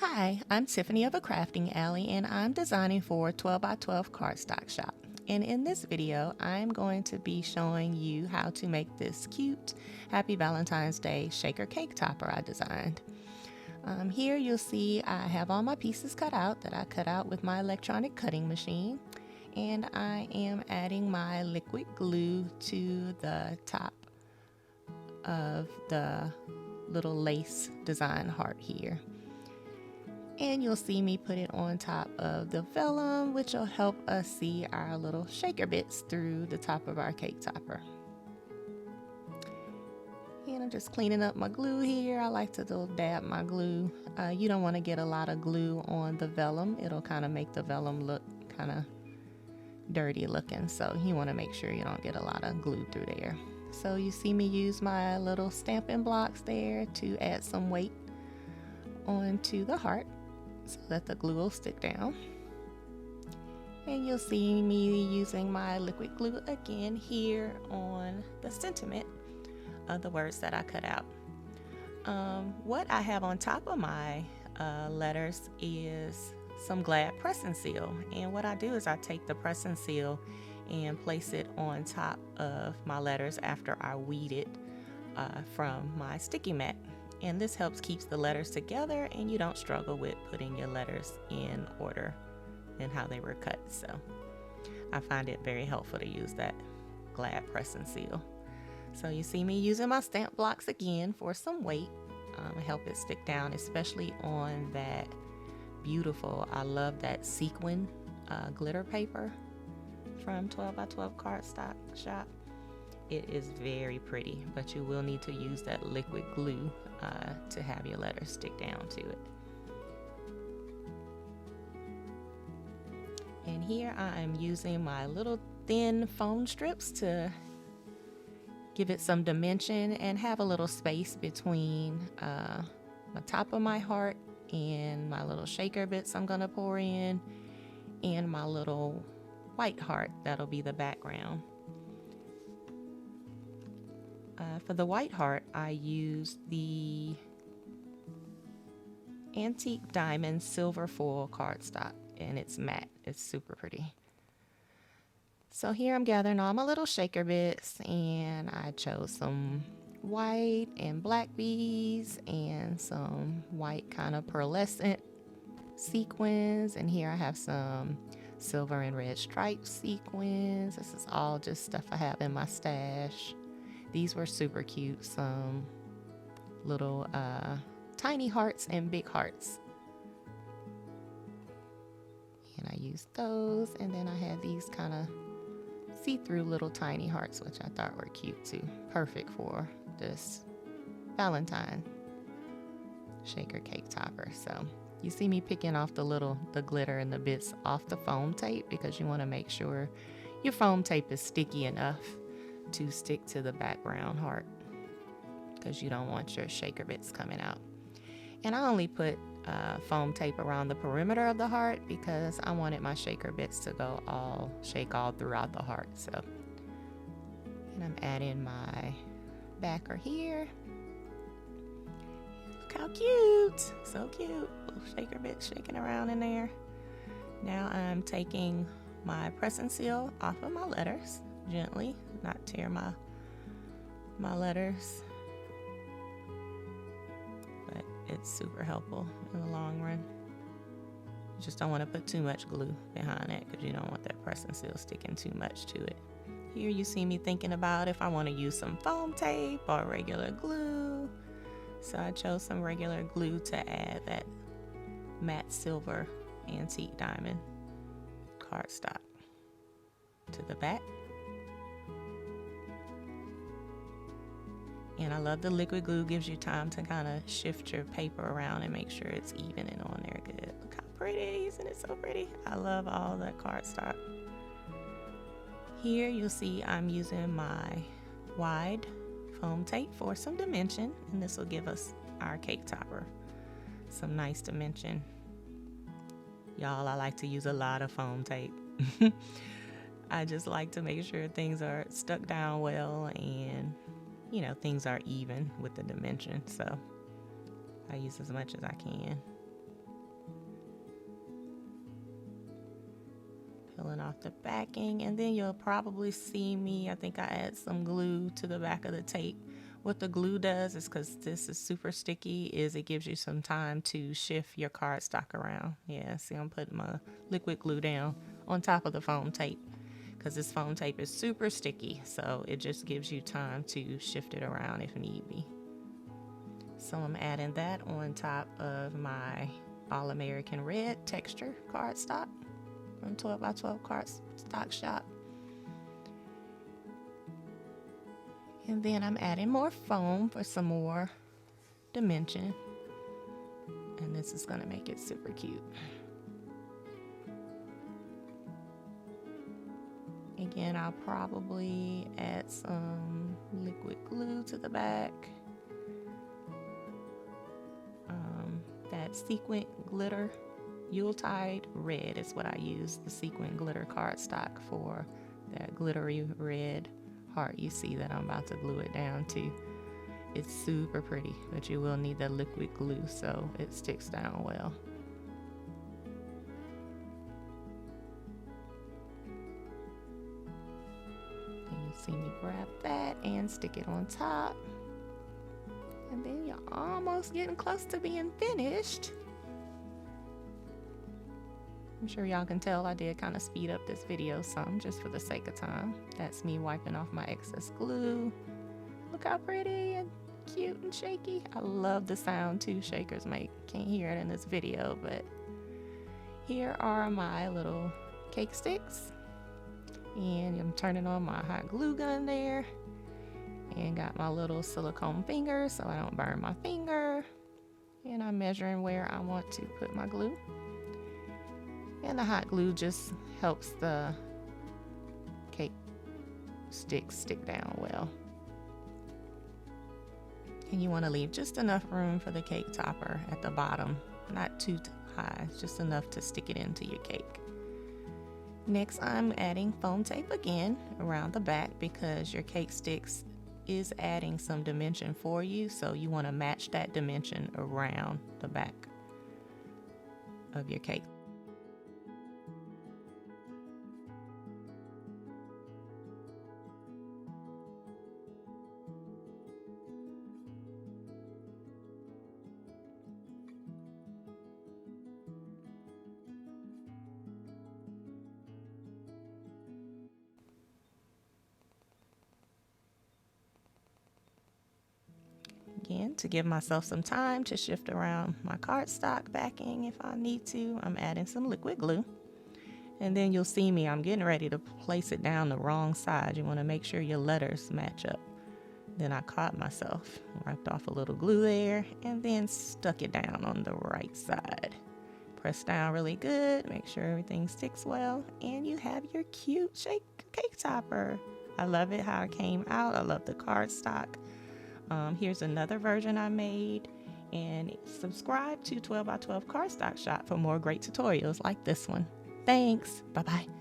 Hi, I'm Tiffany of A Crafting Alley and I'm designing for 12x12 Cardstock Shop. And in this video, I'm going to be showing you how to make this cute Happy Valentine's Day shaker cake topper I designed. Here you'll see I have all my pieces cut out that I cut out with my electronic cutting machine. And I am adding my liquid glue to the top of the little lace design heart here. And you'll see me put it on top of the vellum, which will help us see our little shaker bits through the top of our cake topper. And I'm just cleaning up my glue here. I like to dab my glue. You don't want to get a lot of glue on the vellum. It'll kind of make the vellum look kind of dirty looking. So you want to make sure you don't get a lot of glue through there. So you see me use my little stamping blocks there to add some weight onto the heart, so that the glue will stick down. And you'll see me using my liquid glue again here on the sentiment of the words that I cut out. What I have on top of my letters is some Glad press and seal, and what I do is I take the press and seal and place it on top of my letters after I weed it from my sticky mat. And this helps keeps the letters together and you don't struggle with putting your letters in order and how they were cut. So I find it very helpful to use that Glad press and seal. So you see me using my stamp blocks again for some weight to help it stick down, especially on that beautiful, I love that sequin glitter paper from 12x12 Cardstock Shop. It is very pretty, but you will need to use that liquid glue to have your letters stick down to it. And here I am using my little thin foam strips to give it some dimension and have a little space between the top of my heart and my little shaker bits I'm gonna pour in and my little white heart that'll be the background. For the white heart, I used the Antique Diamond Silver Foil cardstock, and it's matte. It's super pretty. So here I'm gathering all my little shaker bits, and I chose some white and black beads and some white kind of pearlescent sequins, and here I have some silver and red striped sequins. This is all just stuff I have in my stash. These were super cute, some little tiny hearts and big hearts. And I used those, and then I had these kind of see-through little tiny hearts, which I thought were cute too. Perfect for this Valentine shaker cake topper. So you see me picking off the glitter and the bits off the foam tape because you want to make sure your foam tape is sticky enough to stick to the background heart because you don't want your shaker bits coming out. And I only put foam tape around the perimeter of the heart because I wanted my shaker bits to go shake all throughout the heart. So, and I'm adding my backer here. Look how cute, so cute, little shaker bits shaking around in there. Now I'm taking my press and seal off of my letters gently, not tear my letters, but it's super helpful in the long run. You just don't want to put too much glue behind it because you don't want that press and seal sticking too much to it. Here you see me thinking about if I want to use some foam tape or regular glue, so I chose some regular glue to add that matte silver antique diamond cardstock to the back. And I love the liquid glue, gives you time to kind of shift your paper around and make sure it's even and on there good. Look how pretty, isn't it so pretty? I love all that cardstock. Here you'll see I'm using my wide foam tape for some dimension, and this will give us our cake topper some nice dimension. Y'all, I like to use a lot of foam tape. I just like to make sure things are stuck down well and things are even with the dimension, so I use as much as I can. Peeling off the backing, and then you'll probably see me, I think I add some glue to the back of the tape. What the glue does is, because this is super sticky, is it gives you some time to shift your cardstock around. Yeah, see, I'm putting my liquid glue down on top of the foam tape because this foam tape is super sticky, so it just gives you time to shift it around if need be. So I'm adding that on top of my All American Red texture cardstock from 12 by 12 Cardstock Shop. And then I'm adding more foam for some more dimension. And this is gonna make it super cute. Again, I'll probably add some liquid glue to the back. That sequin glitter Yuletide red is what I use, the sequin glitter cardstock, for that glittery red heart you see that I'm about to glue it down to. It's super pretty, but you will need the liquid glue so it sticks down well. And you'll see me grab that and stick it on top. And then you're almost getting close to being finished. I'm sure y'all can tell I did kind of speed up this video some just for the sake of time. That's me wiping off my excess glue. Look how pretty and cute and shaky. I love the sound two shakers make. Can't hear it in this video, but here are my little cake sticks. And I'm turning on my hot glue gun there. And got my little silicone finger so I don't burn my finger. And I'm measuring where I want to put my glue. And the hot glue just helps the cake sticks stick down well. And you want to leave just enough room for the cake topper at the bottom, not too high, just enough to stick it into your cake. Next, I'm adding foam tape again around the back because your cake sticks is adding some dimension for you, so you want to match that dimension around the back of your cake. Again, to give myself some time to shift around my cardstock backing if I need to, I'm adding some liquid glue. And then you'll see me, I'm getting ready to place it down the wrong side. You want to make sure your letters match up. Then I caught myself, wiped off a little glue there, and then stuck it down on the right side. Press down really good, make sure everything sticks well, and you have your cute cake topper. I love it how it came out. I love the cardstock. Here's another version I made, and subscribe to 12 by 12 Cardstock Shop for more great tutorials like this one. Thanks. Bye-bye.